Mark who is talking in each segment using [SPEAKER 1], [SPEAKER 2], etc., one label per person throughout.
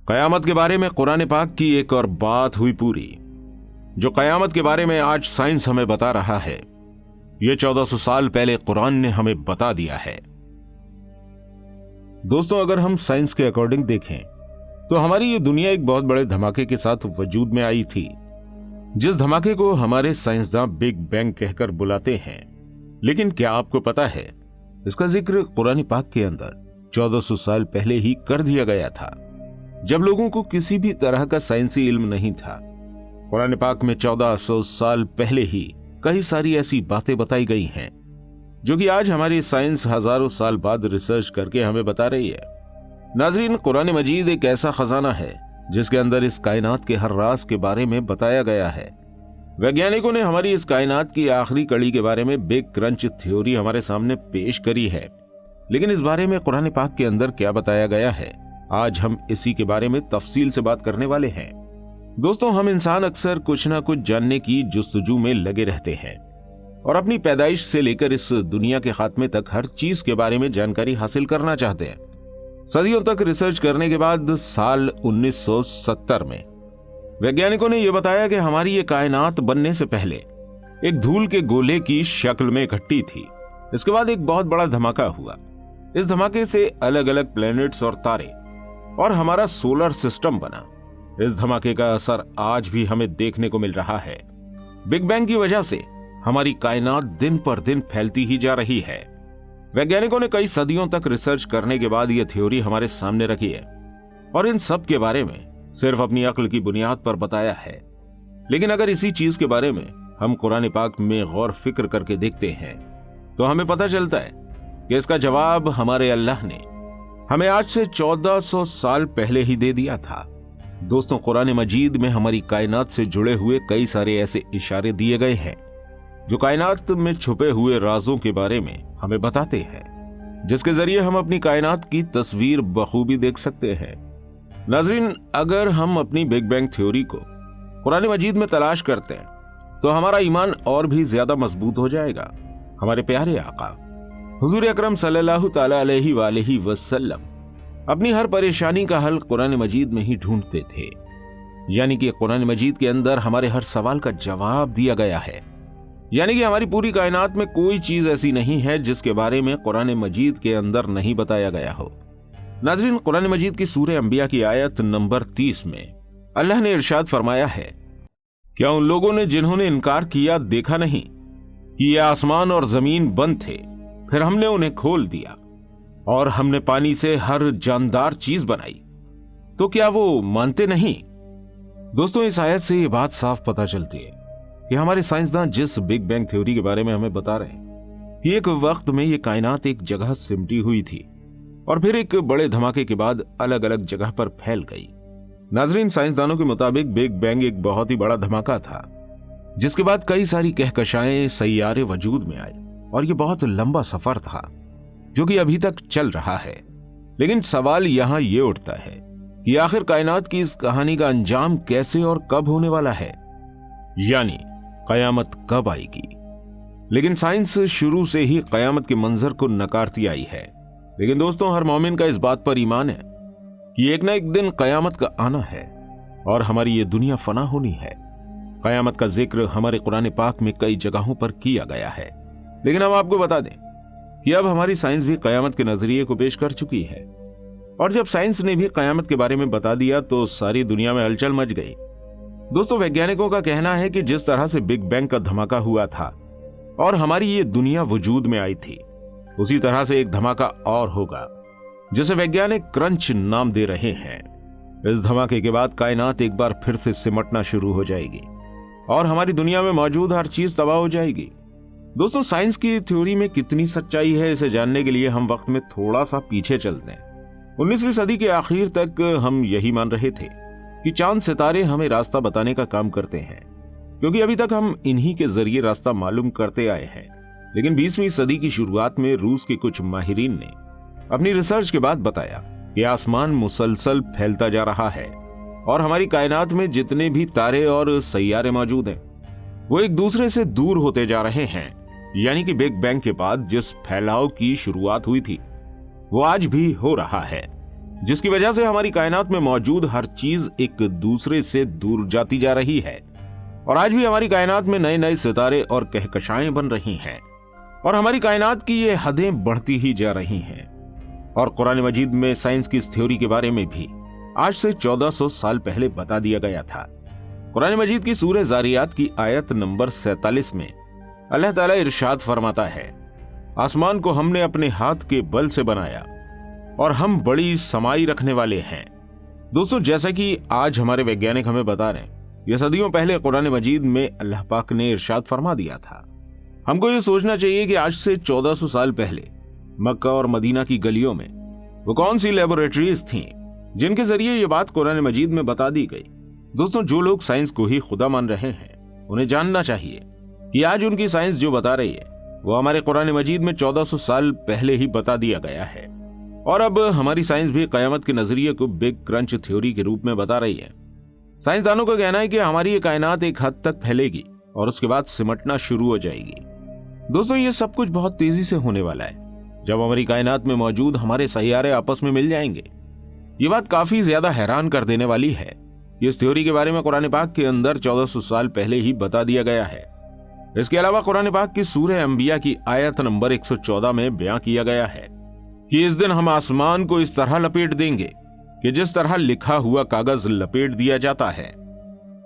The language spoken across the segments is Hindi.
[SPEAKER 1] कयामत के बारे में कुरान पाक की एक और बात हुई पूरी। जो कयामत के बारे में आज साइंस हमें बता रहा है, यह 1400 साल पहले कुरान ने हमें बता दिया है। दोस्तों, अगर हम साइंस के अकॉर्डिंग देखें तो हमारी ये दुनिया एक बहुत बड़े धमाके के साथ वजूद में आई थी, जिस धमाके को हमारे साइंसदान बिग बैंग कहकर बुलाते हैं। लेकिन क्या आपको पता है, इसका जिक्र कुरान पाक के अंदर 1400 साल पहले ही कर दिया गया था, जब लोगों को किसी भी तरह का साइंसी इल्म नहीं था। कुरान पाक में 1400 साल पहले ही कई सारी ऐसी बातें बताई गई हैं जो कि आज हमारी साइंस हजारों साल बाद रिसर्च करके हमें बता रही है। नाजरीन, कुरान मजीद एक ऐसा खजाना है जिसके अंदर इस कायनात के हर राज के बारे में बताया गया है। वैज्ञानिकों ने हमारी इस कायनात की आखिरी कड़ी के बारे में बिग क्रंच थ्योरी हमारे सामने पेश करी है, लेकिन इस बारे में कुरान पाक के अंदर क्या बताया गया है, आज हम इसी के बारे में तफसील से बात करने वाले हैं। दोस्तों, हम इंसान अक्सर कुछ ना कुछ जानने की जुस्तजू में लगे रहते हैं और अपनी पैदाइश से लेकर इस दुनिया के खात्मे तक हर चीज के बारे में जानकारी हासिल करना चाहते हैं। सदियों तक रिसर्च करने के बाद साल 1970 में वैज्ञानिकों ने यह बताया कि हमारी ये कायनात बनने से पहले एक धूल के गोले की शक्ल में इकट्ठी थी। इसके बाद एक बहुत बड़ा धमाका हुआ। इस धमाके से अलग अलग प्लैनेट्स और तारे और हमारा सोलर सिस्टम बना। इस धमाके का असर आज भी हमें देखने को मिल रहा है। बिग बैंग की वजह से हमारी कायनात दिन पर दिन फैलती ही जा रही है। वैज्ञानिकों ने कई सदियों तक रिसर्च करने के बाद यह थ्योरी हमारे सामने रखी है और इन सब के बारे में सिर्फ अपनी अक्ल की बुनियाद पर बताया है। लेकिन अगर इसी चीज के बारे में हम कुरान पाक में गौर फिक्र करके देखते हैं तो हमें पता चलता है कि इसका जवाब हमारे अल्लाह ने हमें आज से 1400 साल पहले ही दे दिया था। दोस्तों, कुरान मजीद में हमारी कायनात से जुड़े हुए कई सारे ऐसे इशारे दिए गए हैं जो कायनात में छुपे हुए राजों के बारे में हमें बताते हैं, जिसके जरिए हम अपनी कायनात की तस्वीर बखूबी देख सकते हैं। नाजरीन, अगर हम अपनी बिग बैंग थ्योरी को कुरान मजीद में तलाश करते हैं तो हमारा ईमान और भी ज्यादा मजबूत हो जाएगा। हमारे प्यारे आका हुजूर अकरम सल्लल्लाहु तआला अलैहि वसल्लम अपनी हर परेशानी का हल कुरान मजीद में ही ढूंढते थे, यानी कि कुरान मजीद के अंदर हमारे हर सवाल का जवाब दिया गया है। यानी कि हमारी पूरी कायनात में कोई चीज ऐसी नहीं है जिसके बारे में कुरान मजीद के अंदर नहीं बताया गया हो। नाज़रीन, कुरान मजीद की सूरह अंबिया की आयत नंबर 30 में अल्लाह ने इरशाद फरमाया है, क्या उन लोगों ने जिन्होंने इनकार किया देखा नहीं कि ये आसमान और जमीन बंद थे, फिर हमने उन्हें खोल दिया और हमने पानी से हर जानदार चीज बनाई, तो क्या वो मानते नहीं। दोस्तों, इस आयत से ये बात साफ पता चलती है कि हमारे साइंसदान जिस बिग बैंग थ्योरी के बारे में हमें बता रहे हैं कि एक वक्त में ये कायनात एक जगह सिमटी हुई थी और फिर एक बड़े धमाके के बाद अलग अलग जगह पर फैल गई। नाजरीन, साइंसदानों के मुताबिक बिग बैंग एक बहुत ही बड़ा धमाका था, जिसके बाद कई सारी कहकशाएं सैयारे वजूद में आए और ये बहुत लंबा सफर था जो कि अभी तक चल रहा है। लेकिन सवाल यहां ये उठता है कि आखिर कायनात की इस कहानी का अंजाम कैसे और कब होने वाला है, यानी कयामत कब आएगी। लेकिन साइंस शुरू से ही कयामत के मंजर को नकारती आई है। लेकिन दोस्तों, हर मोमिन का इस बात पर ईमान है कि एक ना एक दिन कयामत का आना है और हमारी ये दुनिया फना होनी है। कयामत का जिक्र हमारे कुरान पाक में कई जगहों पर किया गया है। लेकिन हम आपको बता दें कि अब हमारी साइंस भी कयामत के नजरिए को पेश कर चुकी है और जब साइंस ने भी कयामत के बारे में बता दिया तो सारी दुनिया में हलचल मच गई। दोस्तों, वैज्ञानिकों का कहना है कि जिस तरह से बिग बैंग का धमाका हुआ था और हमारी ये दुनिया वजूद में आई थी, उसी तरह से एक धमाका और होगा जिसे वैज्ञानिक क्रंच नाम दे रहे हैं। इस धमाके के बाद कायनात एक बार फिर से सिमटना शुरू हो जाएगी और हमारी दुनिया में मौजूद हर चीज तबाह हो जाएगी। दोस्तों, साइंस की थ्योरी में कितनी सच्चाई है, इसे जानने के लिए हम वक्त में थोड़ा सा पीछे चलते हैं। 19वीं सदी के आखिर तक हम यही मान रहे थे कि चांद सितारे हमें रास्ता बताने का काम करते हैं, क्योंकि अभी तक हम इन्हीं के जरिए रास्ता मालूम करते आए हैं। लेकिन 20वीं सदी की शुरुआत में रूस के कुछ माहिरीन ने अपनी रिसर्च के बाद बताया कि आसमान मुसलसल फैलता जा रहा है और हमारी कायनात में जितने भी तारे और सैयारे मौजूद हैं वो एक दूसरे से दूर होते जा रहे हैं। यानी कि बिग बैंग के बाद जिस फैलाव की शुरुआत हुई थी वो आज भी हो रहा है। जिसकी वजह से हमारी कायनात में मौजूद हर चीज एक दूसरे से दूर जाती जा रही है। और आज भी हमारी कायनात में नए नए सितारे और कहकशाएं बन रही हैं और हमारी कायनात की ये हदें बढ़ती ही जा रही हैं। और कुरान मजीद में साइंस की इस थ्योरी के बारे में भी आज से 1400 साल पहले बता दिया गया था। कुरान मजीद की सूरह ज़ारियात की आयत नंबर 47 में अल्लाह ताला इरशाद फरमाता है, आसमान को हमने अपने हाथ के बल से बनाया और हम बड़ी समाई रखने वाले हैं। दोस्तों, जैसा कि आज हमारे वैज्ञानिक हमें बता रहे हैं, यह सदियों पहले कुरान मजीद में अल्लाह पाक ने इरशाद फरमा दिया था। हमको ये सोचना चाहिए कि आज से 1400 साल पहले मक्का और मदीना की गलियों में वो कौन सी लेबोरेटरीज थीं जिनके जरिए ये बात कुरान मजीद में बता दी गई। दोस्तों, जो लोग साइंस को ही खुदा मान रहे हैं उन्हें जानना चाहिए कि आज उनकी साइंस जो बता रही है वो हमारे कुरान मजीद में 1400 साल पहले ही बता दिया गया है। और अब हमारी साइंस भी कयामत के नजरिए को बिग क्रंच थ्योरी के रूप में बता रही है। साइंसदानों का कहना है कि हमारी ये कायनात एक हद तक फैलेगी और उसके बाद सिमटना शुरू हो जाएगी। दोस्तों, ये सब कुछ बहुत तेजी से होने वाला है जब हमारी कायनात में मौजूद हमारे सैयारे आपस में मिल जाएंगे। ये बात काफी ज्यादा हैरान कर देने वाली है। इस थ्योरी के बारे में कुरान पाक के अंदर 1400 साल पहले ही बता दिया गया है। इसके अलावा कुरान पाक की सूरह अंबिया की आयत नंबर 114 में बयां किया गया है कि इस दिन हम आसमान को इस तरह लपेट देंगे कि जिस तरह लिखा हुआ कागज लपेट दिया जाता है,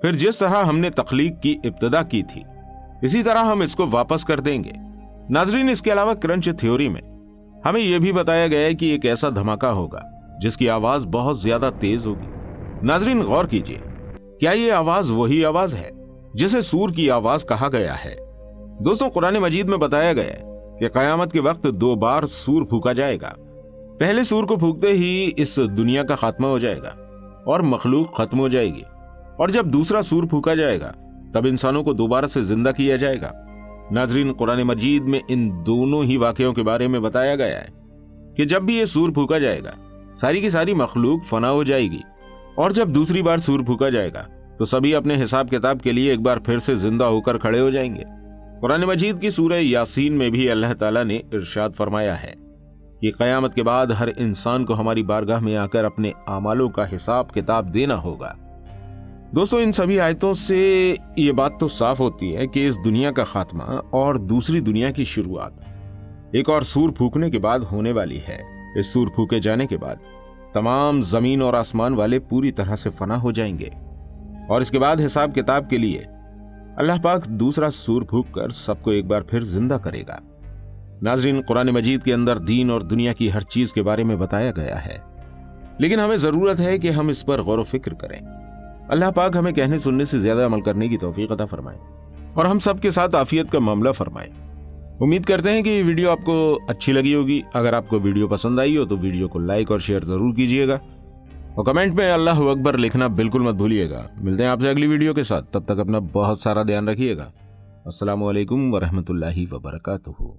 [SPEAKER 1] फिर जिस तरह हमने तख्लीक की इब्तिदा की थी इसी तरह हम इसको वापस कर देंगे। नाजरीन, इसके अलावा क्रंच थ्योरी में हमें यह भी बताया गया है कि एक ऐसा धमाका होगा जिसकी आवाज बहुत ज्यादा तेज होगी। नाजरीन, गौर कीजिए, क्या ये आवाज वही आवाज है जिसे सूर की आवाज कहा गया है? दोस्तों, कुरान मजीद में बताया गया है कि कयामत के वक्त 2 बार सूर फूका जाएगा। पहले सूर को फूकते ही इस दुनिया का खात्मा हो जाएगा और मखलूक खत्म हो जाएगी, और जब दूसरा सूर फूका जाएगा तब इंसानों को दोबारा से जिंदा किया जाएगा। नाजरीन, कुरान मजीद में इन दोनों ही वाकयों के बारे में बताया गया है कि जब भी ये सूर फूका जाएगा सारी की सारी मखलूक फना हो जाएगी, और जब दूसरी बार सूर फूका जाएगा तो सभी अपने हिसाब किताब के लिए एक बार फिर से जिंदा होकर खड़े हो जाएंगे। कुरान मजीद की सूरह यासीन में भी अल्लाह ताला ने इरशाद फरमाया है कि कयामत के बाद हर इंसान को हमारी बारगाह में आकर अपने आमालों का हिसाब किताब देना होगा। दोस्तों, इन सभी आयतों से ये बात तो साफ होती है कि इस दुनिया का खात्मा और दूसरी दुनिया की शुरुआत एक और सूर फूकने के बाद होने वाली है। इस सूर फूके जाने के बाद तमाम जमीन और आसमान वाले पूरी तरह से फना हो जाएंगे, और इसके बाद हिसाब किताब के लिए अल्लाह पाक दूसरा सूर फूक कर सबको एक बार फिर जिंदा करेगा। नाजरीन, कुरान मजीद के अंदर दीन और दुनिया की हर चीज के बारे में बताया गया है, लेकिन हमें जरूरत है कि हम इस पर गौर व फिक्र करें। अल्लाह पाक हमें कहने सुनने से ज्यादा अमल करने की तौफीक अता फरमाए और हम सब के साथ आफियत का मामला फरमाए। उम्मीद करते हैं कि ये वीडियो आपको अच्छी लगी होगी। अगर आपको वीडियो पसंद आई हो तो वीडियो को लाइक और शेयर जरूर कीजिएगा, और कमेंट में अल्लाह अकबर लिखना बिल्कुल मत भूलिएगा। मिलते हैं आपसे अगली वीडियो के साथ, तब तक अपना बहुत सारा ध्यान रखिएगा। अस्सलामु अलैकुम वरहमतुल्लाहि वबरकातुहू।